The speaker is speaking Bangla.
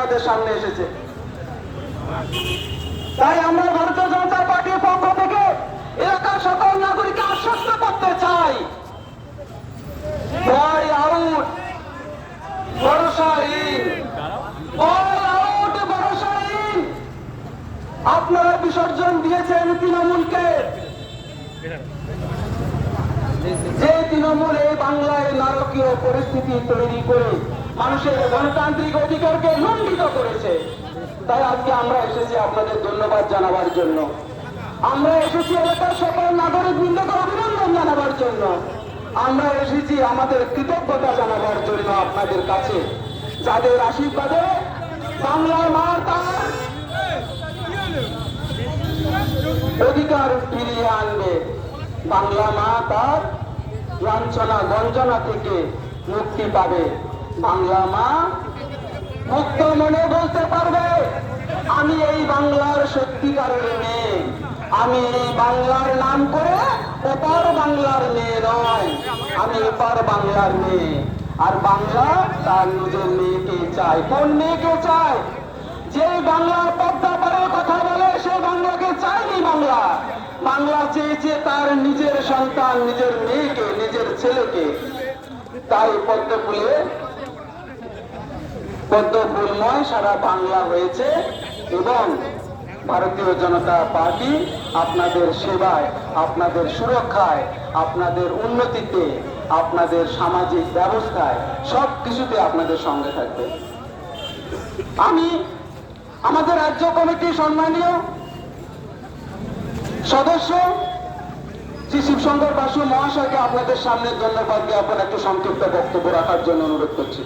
আপনাদের সামনে এসেছে। তাই আমরা ভারতীয় জনতা পার্টির পক্ষ থেকে এলাকার সকল নাগরিককে আশ্বস্ত করতে চাই, ভয় আউট, ভরসাহীন, ভয় আউট, ভরসাহীন। আপনারা বিসর্জন দিয়েছেন তৃণমূলকে, যে তৃণমূল এই বাংলায় নারকীয় পরিস্থিতি তৈরি করে মানুষের গণতান্ত্রিক অধিকারকে লঙ্ঘিত করেছে। তাই আজকে আমরা এসেছি আপনাদের ধন্যবাদ জানাবার জন্য, আমরা এসেছি এলাকার সকল নাগরিক বৃন্দকে অভিনন্দন জানাবার জন্য, আমরা এসেছি আমাদের কৃতজ্ঞতা জানাবার জন্য আপনাদের কাছে, যাদের আশীর্বাদে বাংলার মা তার অধিকার ফিরিয়ে আনবে, বাংলা মা তার লাঞ্ছনা গঞ্জনা থেকে মুক্তি পাবে, বাংলা মা মুক্ত মনে বলতে পারবে আমি এই বাংলার সত্যিকারের মেয়ে, আমি এই বাংলার নাম করে ওপার বাংলার মেয়ে নয়, আমি এপার বাংলার মেয়ে। আর বাংলা তার নিজের মেয়েকে চায়। কোন মেয়েকে চায়? যে বাংলার পদ্মা পাড়ের কথা বলে সে বাংলাকে চায়নি বাংলা, বাংলা চেয়েছে তার নিজের সন্তান, নিজের মেয়েকে, নিজের ছেলেকে। তাই পদ্মফুলময় সারা বাংলা হয়েছে এবং ভারতীয় জনতা পার্টি আপনাদের সেবায়, আপনাদের সুরক্ষায়, আপনাদের উন্নতিতে, আপনাদের সামাজিক ব্যবস্থায় সব কিছুতে আপনাদের সঙ্গে থাকবে। আমি আমাদের রাজ্য কমিটির সম্মানীয় সদস্য শ্রী শিবশঙ্কর বাসু মহাশয়কে আপনাদের সামনে ধন্যবাদ জ্ঞাপন একটু সংক্ষিপ্ত বক্তব্য রাখার জন্য অনুরোধ করছি।